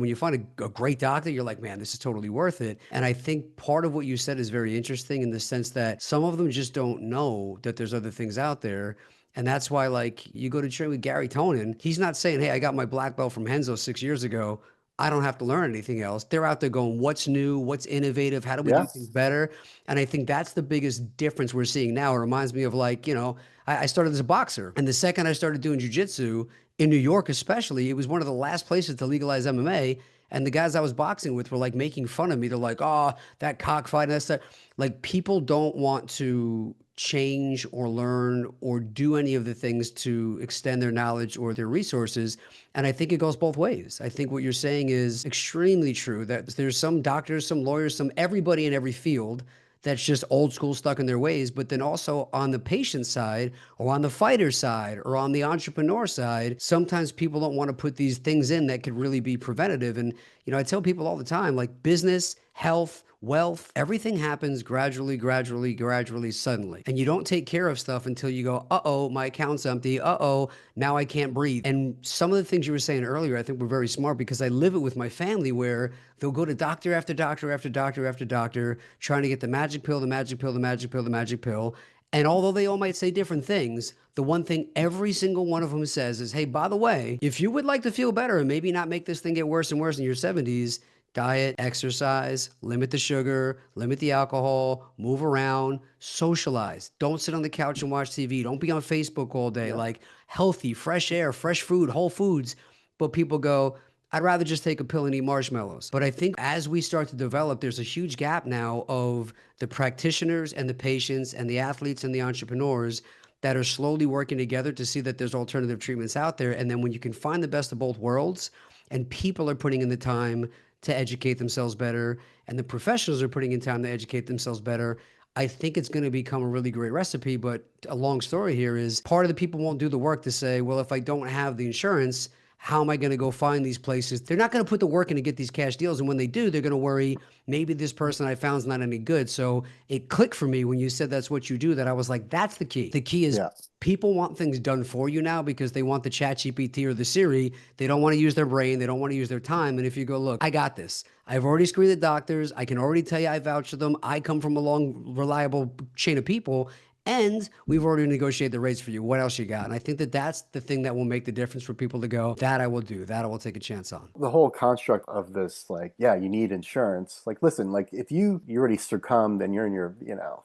when you find a great doctor, you're like, man, this is totally worth it. And I think part of what you said is very interesting in the sense that some of them just don't know that there's other things out there. And that's why, like, you go to train with Gary Tonin, he's not saying, hey, I got my black belt from Henzo 6 years ago. I don't have to learn anything else. They're out there going, what's new? What's innovative? How do we do things Yes. better? And I think that's the biggest difference we're seeing now. It reminds me of, like, I started as a boxer. And the second I started doing jujitsu in New York, especially, it was one of the last places to legalize MMA. And the guys I was boxing with were like making fun of me. They're like, oh, that cockfight and that stuff. Like, people don't want to change or learn or do any of the things to extend their knowledge or their resources. And I think it goes both ways. I think what you're saying is extremely true, that there's some doctors, some lawyers, some everybody in every field that's just old school, stuck in their ways. But then also on the patient side or on the fighter side or on the entrepreneur side, sometimes people don't want to put these things in that could really be preventative. And, I tell people all the time, like, business, health, wealth, everything happens gradually, gradually, gradually, suddenly. And you don't take care of stuff until you go, uh-oh, my account's empty. Uh-oh, now I can't breathe. And some of the things you were saying earlier, I think were very smart, because I live it with my family, where they'll go to doctor after doctor after doctor after doctor, trying to get the magic pill, the magic pill, the magic pill, the magic pill. And although they all might say different things, the one thing every single one of them says is, hey, by the way, if you would like to feel better and maybe not make this thing get worse and worse in your 70s, diet, exercise, limit the sugar, limit the alcohol, move around, socialize. Don't sit on the couch and watch TV. Don't be on Facebook all day. Yeah. Like, healthy, fresh air, fresh food, whole foods. But people go, I'd rather just take a pill and eat marshmallows. But I think as we start to develop, there's a huge gap now of the practitioners and the patients and the athletes and the entrepreneurs that are slowly working together to see that there's alternative treatments out there. And then when you can find the best of both worlds, and people are putting in the time to educate themselves better, and the professionals are putting in time to educate themselves better, I think it's going to become a really great recipe. But a long story here is, part of the people won't do the work to say, well, if I don't have the insurance, how am I going to go find these places? They're not going to put the work in to get these cash deals. And when they do, they're going to worry, maybe this person I found is not any good. So it clicked for me when you said that's what you do, that I was like, that's the key. The key is, Yeah. people want things done for you now because they want the chat GPT or the Siri. They don't want to use their brain. They don't want to use their time. And if you go, look, I got this. I've already screened the doctors. I can already tell you I vouch for them. I come from a long, reliable chain of people. And we've already negotiated the rates for you. What else you got? And I think that that's the thing that will make the difference for people to go, that I will do, that I will take a chance on. The whole construct of this, like, yeah, you need insurance. Like, listen, like, if you already succumbed and you're in your,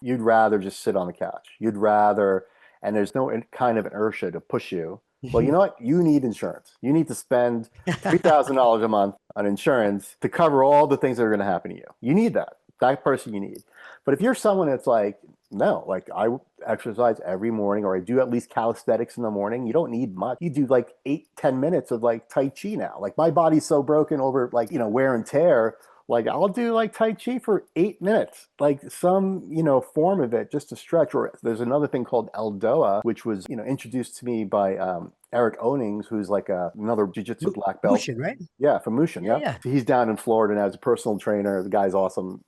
you'd rather just sit on the couch. You'd rather, and there's no kind of inertia to push you. Well, you know what? You need insurance. You need to spend $3,000 a month on insurance to cover all the things that are going to happen to you. You need that. That person you need. But if you're someone that's like, no, like, I exercise every morning, or I do at least calisthenics in the morning, you don't need much. You do like 8-10 minutes of like Tai Chi now. Like, my body's so broken over, like, wear and tear. Like, I'll do like Tai Chi for 8 minutes, like some, form of it, just to stretch. Or there's another thing called Eldoa, which was, introduced to me by Eric Onings, who's like another jiu-jitsu black belt. Mushin, right? Yeah, from Mushin. Yeah, Yeah. yeah. So he's down in Florida now as a personal trainer. The guy's awesome.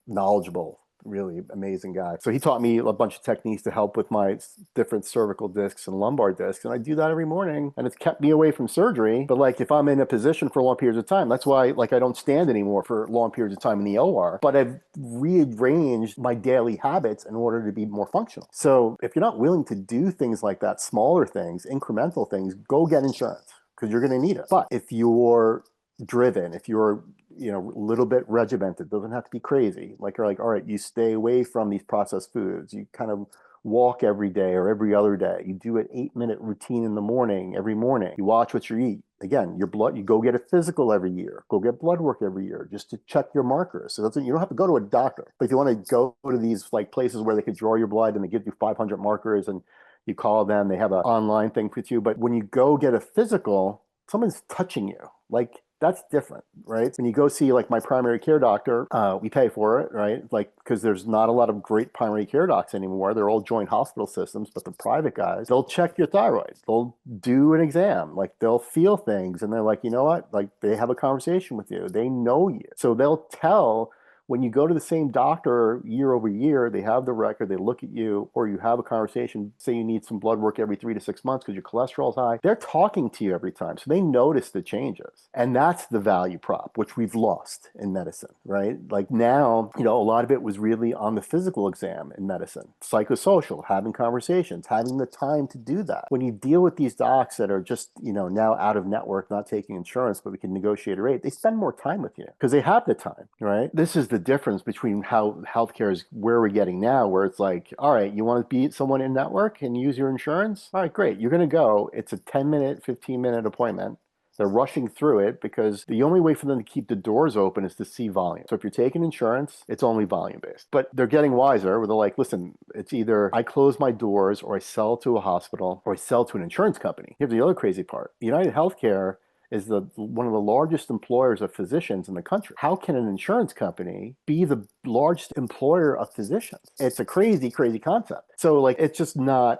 Knowledgeable, really amazing guy. So he taught me a bunch of techniques to help with my different cervical discs and lumbar discs. And I do that every morning, and it's kept me away from surgery. But like, if I'm in a position for long periods of time, that's why, like, I don't stand anymore for long periods of time in the OR, but I've rearranged my daily habits in order to be more functional. So if you're not willing to do things like that, smaller things, incremental things, go get insurance, because you're going to need it. But if you're driven, if you're a little bit regimented, doesn't have to be crazy, like, you're like, all right, you stay away from these processed foods, you kind of walk every day or every other day, you do an 8-minute routine in the morning, every morning, you watch what you eat. Again, your blood, you go get a physical every year, go get blood work every year, just to check your markers. So you don't have to go to a doctor. But if you want to go to these like places where they could draw your blood and they give you 500 markers, and you call them, they have an online thing with you. But when you go get a physical, someone's touching you. Like, that's different, right? When you go see like my primary care doctor, we pay for it, right? Like, because there's not a lot of great primary care docs anymore. They're all joint hospital systems, but the private guys, they'll check your thyroid. They'll do an exam. Like, they'll feel things, and they're like, you know what? Like, they have a conversation with you. They know you. So they'll tell When you go to the same doctor year over year, they have the record, they look at you, or you have a conversation, say you need some blood work every 3 to 6 months because your cholesterol's high. They're talking to you every time. So they notice the changes. And that's the value prop, which we've lost in medicine, right? Like now, a lot of it was really on the physical exam in medicine, psychosocial, having conversations, having the time to do that. When you deal with these docs that are just, now out of network, not taking insurance, but we can negotiate a rate, they spend more time with you because they have the time, right? This is the difference between how healthcare is where we're getting now, where it's like, all right, you want to beat someone in network and use your insurance? All right, great. You're going to go. It's a 10-minute, 15-minute appointment. They're rushing through it because the only way for them to keep the doors open is to see volume. So if you're taking insurance, it's only volume based. But they're getting wiser where they're like, listen, it's either I close my doors or I sell to a hospital or I sell to an insurance company. Here's the other crazy part. United Healthcare is one of the largest employers of physicians in the country. How can an insurance company be the largest employer of physicians? It's a crazy, crazy concept. So like, it's just not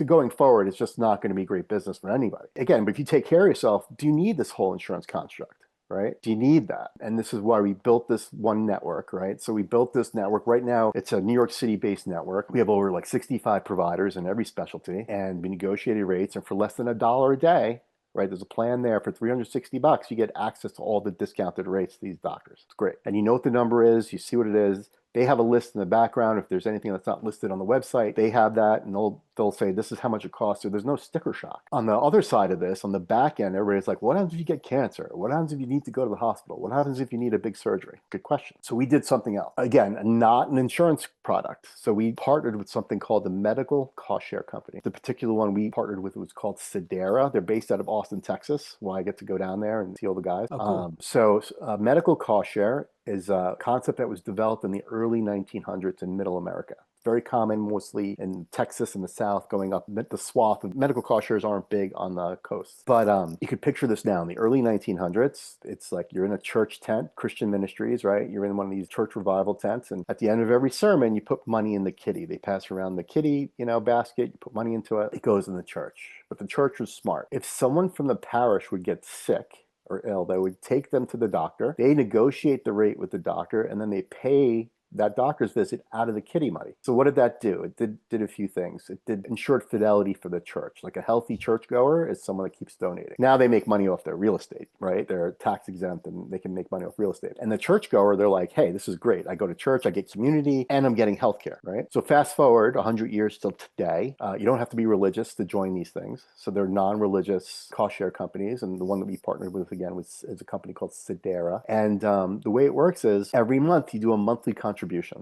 going forward, it's just not going to be great business for anybody. Again, but if you take care of yourself, do you need this whole insurance construct? Right? Do you need that? And this is why we built this one network, right? So we built this network. Right now, it's a New York City-based network. We have over like 65 providers in every specialty, and we negotiated rates. And for less than $1 a day, right? There's a plan there for $360. You get access to all the discounted rates to these doctors. It's great. And you know what the number is. You see what it is. They have a list in the background. If there's anything that's not listed on the website, they have that, and they'll say, this is how much it costs. So there's no sticker shock. On the other side of this, on the back end, everybody's like, what happens if you get cancer? What happens if you need to go to the hospital? What happens if you need a big surgery? Good question. So we did something else. Again, not an insurance product. So we partnered with something called the Medical Cost Share Company. The particular one we partnered with was called Sedera. They're based out of Austin, Texas, where I get to go down there and see all the guys. Oh, cool. So Medical Cost Share is a concept that was developed in the early 1900s in Middle America. Very common, mostly in Texas and the South, going up the swath of medical cost shares aren't big on the coast. But you could picture this now in the early 1900s. It's like you're in a church tent, Christian ministries, right? You're in one of these church revival tents. And at the end of every sermon, you put money in the kitty. They pass around the kitty, basket. You put money into it. It goes in the church. But the church was smart. If someone from the parish would get sick or ill, they would take them to the doctor. They negotiate the rate with the doctor, and then they pay that doctor's visit out of the kitty money. So what did that do? It did a few things. It did ensured fidelity for the church. Like a healthy churchgoer is someone that keeps donating. Now they make money off their real estate, right? They're tax exempt and they can make money off real estate. And the churchgoer, they're like, hey, this is great. I go to church, I get community, and I'm getting healthcare, right? So fast forward 100 years till today, you don't have to be religious to join these things. So they're non-religious cost share companies. And the one that we partnered with, again, is a company called Sedera. And the way it works is every month you do a monthly contribution.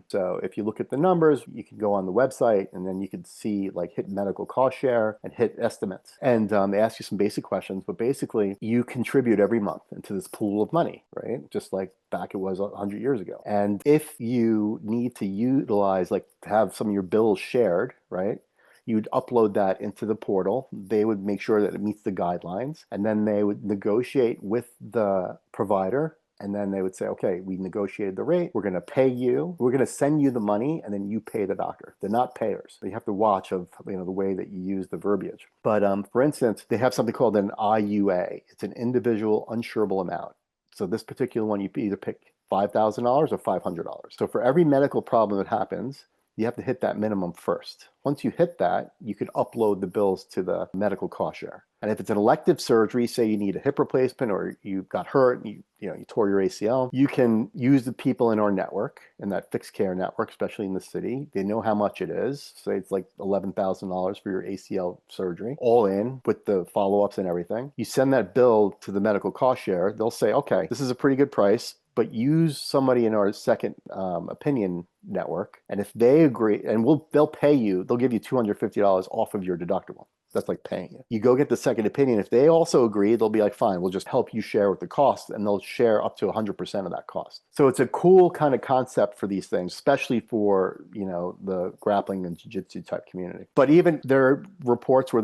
So if you look at the numbers, you can go on the website and then you can see like hit medical cost share and hit estimates. And they ask you some basic questions, but basically you contribute every month into this pool of money, right? Just like back it was 100 years ago. And if you need to utilize, like to have some of your bills shared, right? You'd upload that into the portal. They would make sure that it meets the guidelines. And then they would negotiate with the provider. And then they would say, okay, we negotiated the rate. We're going to pay you. We're going to send you the money, and then you pay the doctor. They're not payers. You have to watch of the way that you use the verbiage. But for instance, they have something called an IUA. It's an individual insurable amount. So this particular one, you either pick $5,000 or $500. So for every medical problem that happens, you have to hit that minimum first. Once you hit that, you can upload the bills to the medical cost share. And if it's an elective surgery, say you need a hip replacement or you got hurt, and you tore your ACL, you can use the people in our network, in that FixCare network, especially in the city. They know how much it is. Say it's like $11,000 for your ACL surgery, all in with the follow-ups and everything. You send that bill to the medical cost share. They'll say, okay, this is a pretty good price, but use somebody in our second opinion network. And if they agree, and they'll pay you, they'll give you $250 off of your deductible. That's like paying you. You go get the second opinion. If they also agree, they'll be like, fine, we'll just help you share with the cost, and they'll share up to 100% of that cost. So it's a cool kind of concept for these things, especially for, the grappling and jiu-jitsu type community. But even there are reports where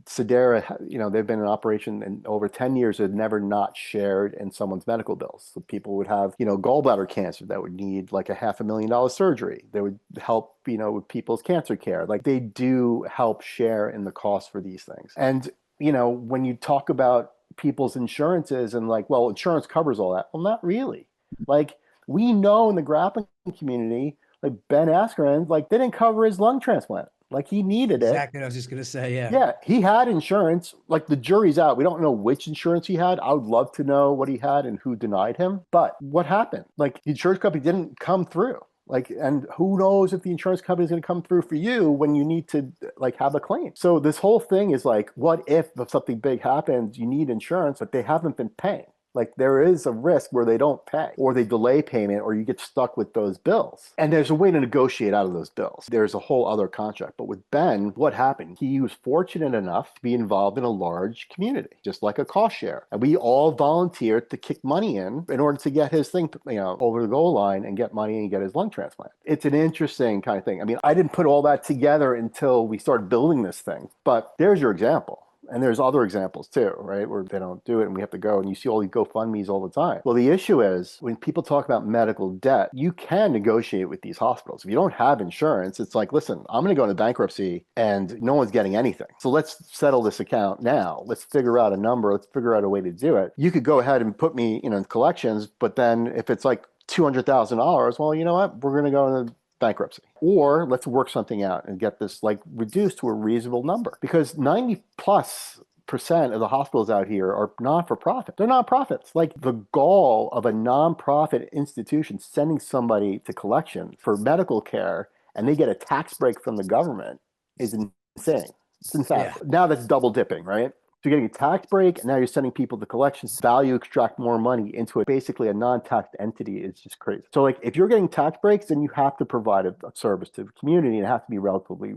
Sedera, they've been in operation in over 10 years, had never not shared in someone's medical bills. So people would have, gallbladder cancer that would need like a $500,000 surgery. They would help, with people's cancer care. Like they do help share in the cost for these things. And, when you talk about people's insurances and like, well, insurance covers all that. Well, not really. Like We know in the grappling community, like Ben Askren, like they didn't cover his lung transplant. Like he needed it. Exactly what I was just gonna say. Yeah. Yeah, he had insurance. Like the jury's out. We don't know which insurance he had. I would love to know what he had and who denied him. But what happened? Like the insurance company didn't come through. Like, and who knows if the insurance company is going to come through for you when you need to like have a claim. So this whole thing is like, what if something big happens, you need insurance, but they haven't been paying? Like there is a risk where they don't pay or they delay payment or you get stuck with those bills. And there's a way to negotiate out of those bills. There's a whole other contract. But with Ben, what happened? He was fortunate enough to be involved in a large community, just like a cost share. And we all volunteered to kick money in order to get his thing, over the goal line and get money and get his lung transplant. It's an interesting kind of thing. I mean, I didn't put all that together until we started building this thing, but there's your example. And there's other examples too, right? Where they don't do it and we have to go and you see all these GoFundMe's all the time. Well, the issue is when people talk about medical debt, you can negotiate with these hospitals. If you don't have insurance, it's like, listen, I'm going to go into bankruptcy and no one's getting anything. So let's settle this account now. Let's figure out a number. Let's figure out a way to do it. You could go ahead and put me, in collections, but then if it's like $200,000, well, you know what? We're going to go into bankruptcy. Or let's work something out and get this like reduced to a reasonable number because 90+% of the hospitals out here are non-for-profit. They're nonprofits. Like the gall of a nonprofit institution sending somebody to collections for medical care and they get a tax break from the government is insane. It's insane. Yeah. Now that's double dipping, right? So you're getting a tax break, and now you're sending people to collections. Value extract more money into basically a non-taxed entity. It's just crazy. So like if you're getting tax breaks, then you have to provide a service to the community and it has to be relatively,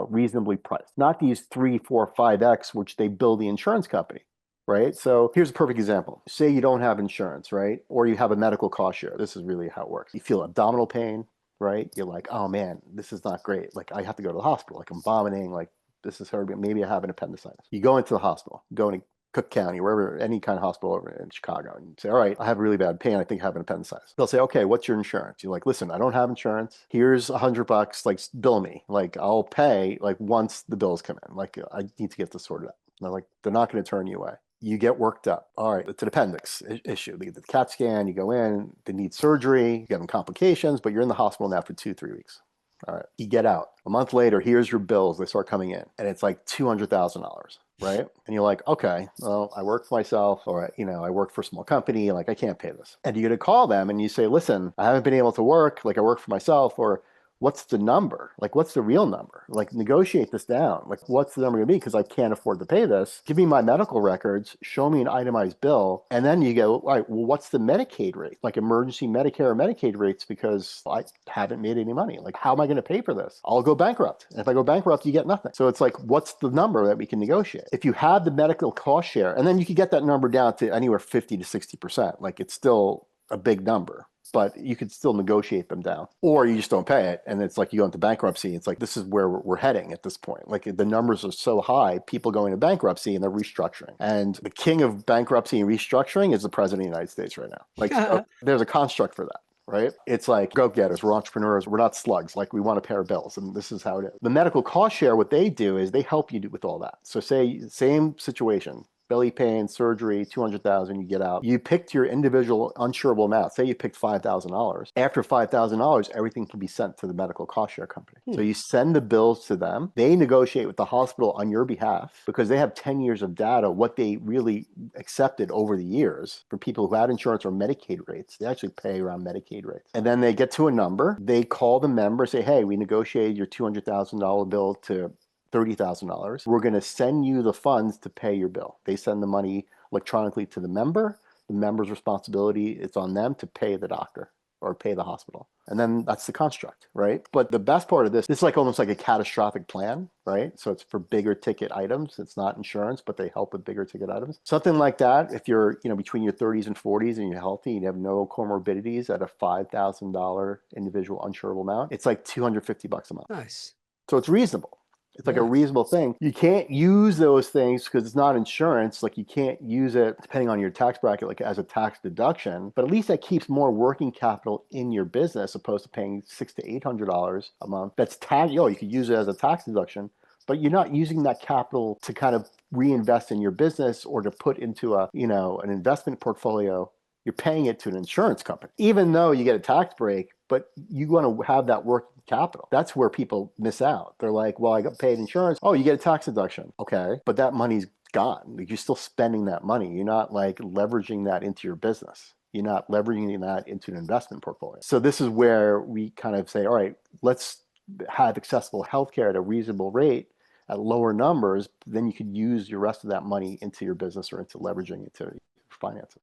reasonably priced. Not these 3, 4, 5x, which they bill the insurance company. Right. So here's a perfect example. Say you don't have insurance, right? Or you have a medical cost share. This is really how it works. You feel abdominal pain, right? You're like, oh man, this is not great. Like I have to go to the hospital. Like I'm vomiting. Like this is horrible. Maybe I have an appendicitis. You go into the hospital, go into Cook County, wherever, any kind of hospital over in Chicago, and you say, all right, I have really bad pain. I think I have an appendicitis. They'll say, okay, what's your insurance? You're like, listen, I don't have insurance. Here's $100. Like, bill me. Like, I'll pay like once the bills come in. Like, I need to get this sorted out. And they're not going to turn you away. You get worked up. All right, it's an appendix issue. They get the CAT scan, you go in, they need surgery, you have complications, but you're in the hospital now for 2-3 weeks. All right, you get out. A month later, here's your bills. They start coming in, and it's like $200,000, right? And you're like, okay, well, I work for myself, or I work for a small company. Like, I can't pay this. And you're gonna call them, and you say, listen, I haven't been able to work. Like, I work for myself, or what's the number? Like, what's the real number? Like, negotiate this down. Like, what's the number gonna be? Because I can't afford to pay this. Give me my medical records, show me an itemized bill. And then you go, all right, well, what's the Medicaid rate? Like emergency Medicare or Medicaid rates, because I haven't made any money. Like, how am I gonna pay for this? I'll go bankrupt. And if I go bankrupt, you get nothing. So it's like, what's the number that we can negotiate? If you have the medical cost share, and then you could get that number down to anywhere 50 to 60%. Like, it's still a big number, but you could still negotiate them down, or you just don't pay it. And it's like you go into bankruptcy. It's like, this is where we're heading at this point. Like, the numbers are so high, people going into bankruptcy and they're restructuring. And the king of bankruptcy and restructuring is the president of the United States right now. Like, so there's a construct for that. Right? It's like go-getters, we're entrepreneurs, we're not slugs. Like, we want to pay our bills, and this is how it is. The medical cost share, what they do is they help you with all that. So say, same situation, belly pain, surgery, $200,000, you get out. You picked your individual insurable amount. Say you picked $5,000. After $5,000, everything can be sent to the medical cost share company. So you send the bills to them. They negotiate with the hospital on your behalf because they have 10 years of data, what they really accepted over the years for people who had insurance or Medicaid rates. They actually pay around Medicaid rates. And then they get to a number. They call the member, say, hey, we negotiated your $200,000 bill to $30,000. We're going to send you the funds to pay your bill. They send the money electronically to the member. The member's responsibility, it's on them to pay the doctor or pay the hospital. And then that's the construct, right? But the best part of this is like almost like a catastrophic plan, right? So it's for bigger ticket items. It's not insurance, but they help with bigger ticket items. Something like that, if you're, between your 30s and 40s and you're healthy and you have no comorbidities at a $5,000 individual insurable amount, it's like $250 a month. Nice. So it's reasonable. It's like a reasonable thing. You can't use those things because it's not insurance. Like, you can't use it depending on your tax bracket, like as a tax deduction, but at least that keeps more working capital in your business opposed to paying $600 to $800 a month. That's tax. You could use it as a tax deduction, but you're not using that capital to kind of reinvest in your business or to put into an investment portfolio. You're paying it to an insurance company, even though you get a tax break, but you want to have that working capital. That's where people miss out. They're like, well, I got paid insurance. Oh, you get a tax deduction. Okay. But that money's gone. Like, you're still spending that money. You're not like leveraging that into your business. You're not leveraging that into an investment portfolio. So this is where we kind of say, all right, let's have accessible healthcare at a reasonable rate at lower numbers. Then you could use your rest of that money into your business or into leveraging it to finance it.